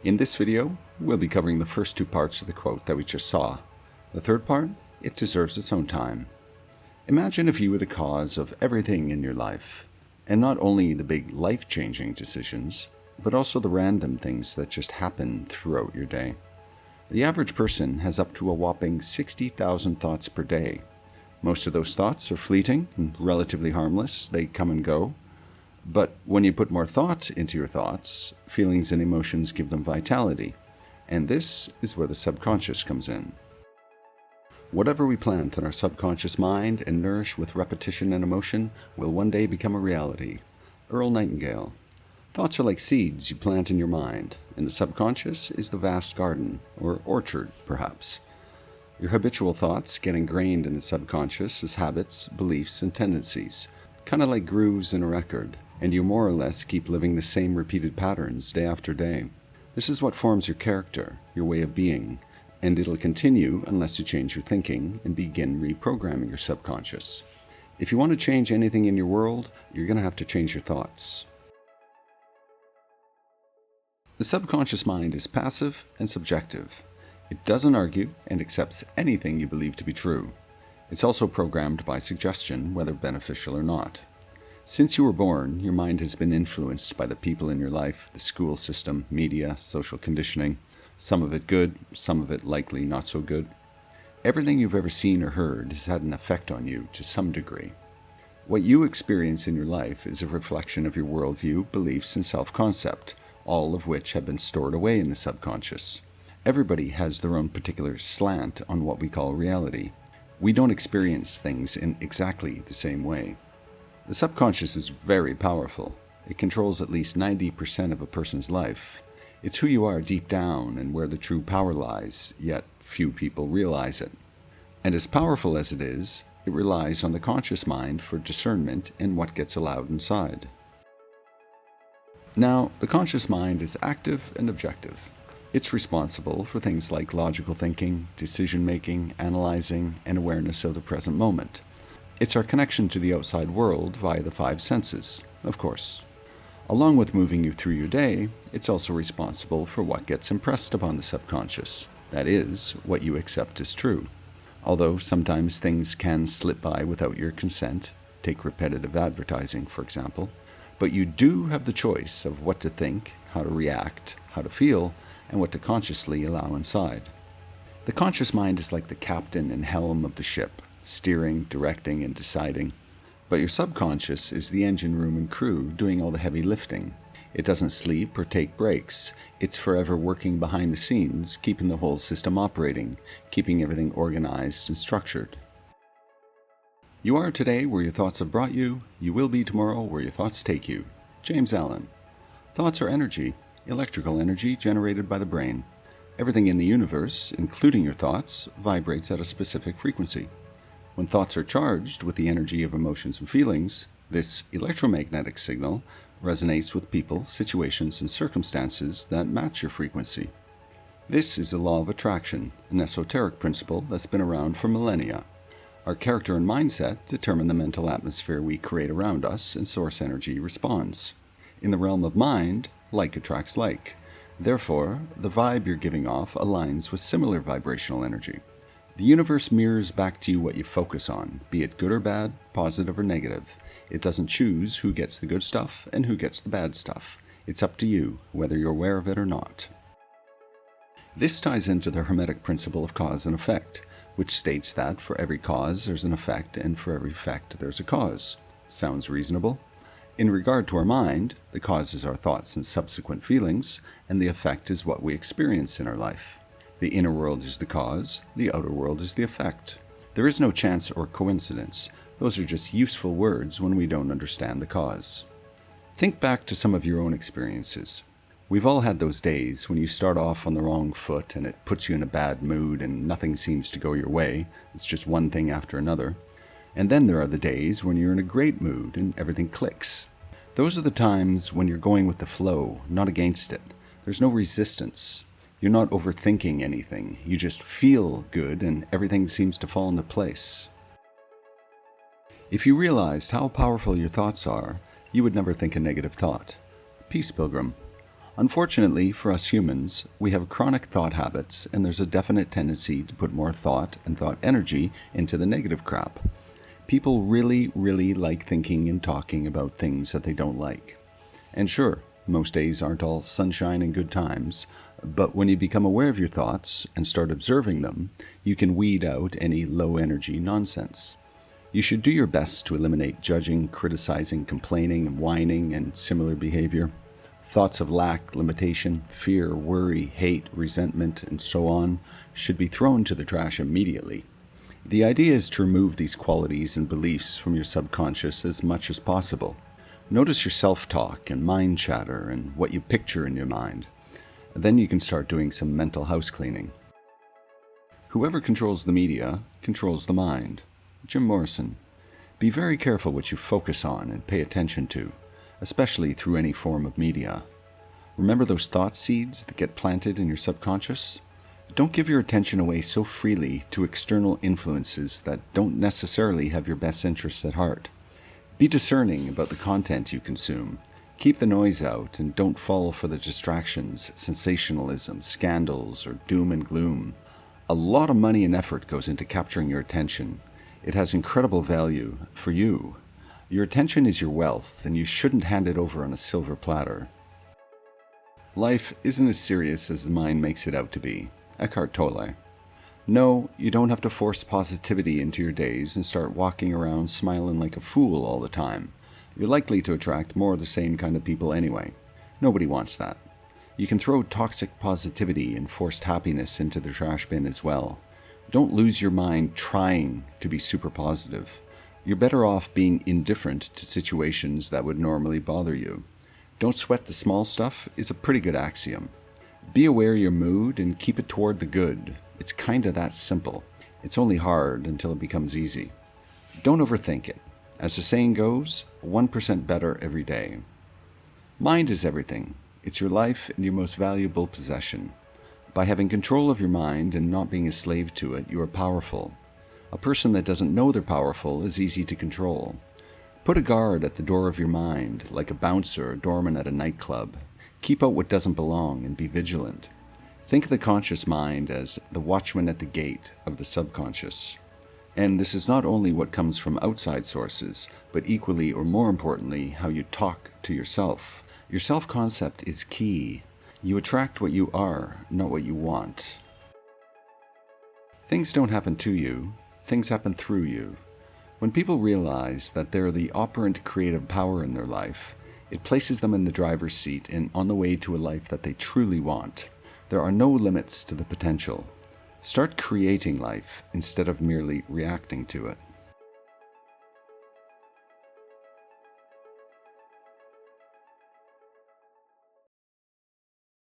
In this video, we'll be covering the first two parts of the quote that we just saw. The third part, it deserves its own time. Imagine if you were the cause of everything in your life, and not only the big life-changing decisions, but also the random things that just happen throughout your day. The average person has up to a whopping 60,000 thoughts per day. Most of those thoughts are fleeting and relatively harmless. They come and go. But when you put more thought into your thoughts, feelings and emotions give them vitality. And this is where the subconscious comes in. Whatever we plant in our subconscious mind and nourish with repetition and emotion will one day become a reality. Earl Nightingale. Thoughts are like seeds you plant in your mind, and the subconscious is the vast garden, or orchard, perhaps. Your habitual thoughts get ingrained in the subconscious as habits, beliefs, and tendencies, kind of like grooves in a record, and you more or less keep living the same repeated patterns day after day. This is what forms your character, your way of being, and it'll continue unless you change your thinking and begin reprogramming your subconscious. If you want to change anything in your world, you're going to have to change your thoughts. The subconscious mind is passive and subjective. It doesn't argue and accepts anything you believe to be true. It's also programmed by suggestion, whether beneficial or not. Since you were born, your mind has been influenced by the people in your life, the school system, media, social conditioning, some of it good, some of it likely not so good. Everything you've ever seen or heard has had an effect on you to some degree. What you experience in your life is a reflection of your worldview, beliefs, and self-concept, all of which have been stored away in the subconscious. Everybody has their own particular slant on what we call reality. We don't experience things in exactly the same way. The subconscious is very powerful. It controls at least 90% of a person's life. It's who you are deep down and where the true power lies, yet few people realize it. And as powerful as it is, it relies on the conscious mind for discernment and what gets allowed inside. Now, the conscious mind is active and objective. It's responsible for things like logical thinking, decision-making, analyzing, and awareness of the present moment. It's our connection to the outside world via the five senses, of course. Along with moving you through your day, it's also responsible for what gets impressed upon the subconscious. That is, what you accept as true. Although sometimes things can slip by without your consent, take repetitive advertising, for example, but you do have the choice of what to think, how to react, how to feel, and what to consciously allow inside. The conscious mind is like the captain and helm of the ship, steering, directing, and deciding. But your subconscious is the engine room and crew doing all the heavy lifting. It doesn't sleep or take breaks. It's forever working behind the scenes, keeping the whole system operating, keeping everything organized and structured. You are today where your thoughts have brought you. You will be tomorrow where your thoughts take you. James Allen. Thoughts are energy, electrical energy generated by the brain. Everything in the universe, including your thoughts, vibrates at a specific frequency. When thoughts are charged with the energy of emotions and feelings, this electromagnetic signal resonates with people, situations, and circumstances that match your frequency. This is a law of attraction, an esoteric principle that's been around for millennia. Our character and mindset determine the mental atmosphere we create around us, and source energy responds. In the realm of mind, like attracts like. Therefore, the vibe you're giving off aligns with similar vibrational energy. The universe mirrors back to you what you focus on, be it good or bad, positive or negative. It doesn't choose who gets the good stuff and who gets the bad stuff. It's up to you, whether you're aware of it or not. This ties into the hermetic principle of cause and effect, which states that for every cause there's an effect, and for every effect there's a cause. Sounds reasonable? In regard to our mind, the cause is our thoughts and subsequent feelings, and the effect is what we experience in our life. The inner world is the cause, the outer world is the effect. There is no chance or coincidence. Those are just useful words when we don't understand the cause. Think back to some of your own experiences. We've all had those days when you start off on the wrong foot and it puts you in a bad mood and nothing seems to go your way. It's just one thing after another. And then there are the days when you're in a great mood and everything clicks. Those are the times when you're going with the flow, not against it. There's no resistance. You're not overthinking anything. You just feel good and everything seems to fall into place. If you realized how powerful your thoughts are, you would never think a negative thought. Peace, Pilgrim. Unfortunately for us humans, we have chronic thought habits, and there's a definite tendency to put more thought and thought energy into the negative crap. People really, really like thinking and talking about things that they don't like. And sure, most days aren't all sunshine and good times, but when you become aware of your thoughts and start observing them, you can weed out any low-energy nonsense. You should do your best to eliminate judging, criticizing, complaining, whining, and similar behavior. Thoughts of lack, limitation, fear, worry, hate, resentment, and so on should be thrown to the trash immediately. The idea is to remove these qualities and beliefs from your subconscious as much as possible. Notice your self-talk and mind chatter and what you picture in your mind. Then you can start doing some mental house cleaning. Whoever controls the media controls the mind. Jim Morrison. Be very careful what you focus on and pay attention to, especially through any form of media. Remember those thought seeds that get planted in your subconscious? Don't give your attention away so freely to external influences that don't necessarily have your best interests at heart. Be discerning about the content you consume. Keep the noise out and don't fall for the distractions, sensationalism, scandals, or doom and gloom. A lot of money and effort goes into capturing your attention. It has incredible value for you. Your attention is your wealth, and you shouldn't hand it over on a silver platter. Life isn't as serious as the mind makes it out to be. Eckhart Tolle. No, you don't have to force positivity into your days and start walking around smiling like a fool all the time. You're likely to attract more of the same kind of people anyway. Nobody wants that. You can throw toxic positivity and forced happiness into the trash bin as well. Don't lose your mind trying to be super positive. You're better off being indifferent to situations that would normally bother you. Don't sweat the small stuff is a pretty good axiom. Be aware of your mood and keep it toward the good. It's kinda that simple. It's only hard until it becomes easy. Don't overthink it. As the saying goes, 1% better every day. Mind is everything. It's your life and your most valuable possession. By having control of your mind and not being a slave to it, you are powerful. A person that doesn't know they're powerful is easy to control. Put a guard at the door of your mind, like a bouncer or doorman at a nightclub. Keep out what doesn't belong and be vigilant. Think of the conscious mind as the watchman at the gate of the subconscious. And this is not only what comes from outside sources, but equally or more importantly, how you talk to yourself. Your self-concept is key. You attract what you are, not what you want. Things don't happen to you, things happen through you. When people realize that they're the operant creative power in their life, it places them in the driver's seat and on the way to a life that they truly want. There are no limits to the potential. Start creating life instead of merely reacting to it.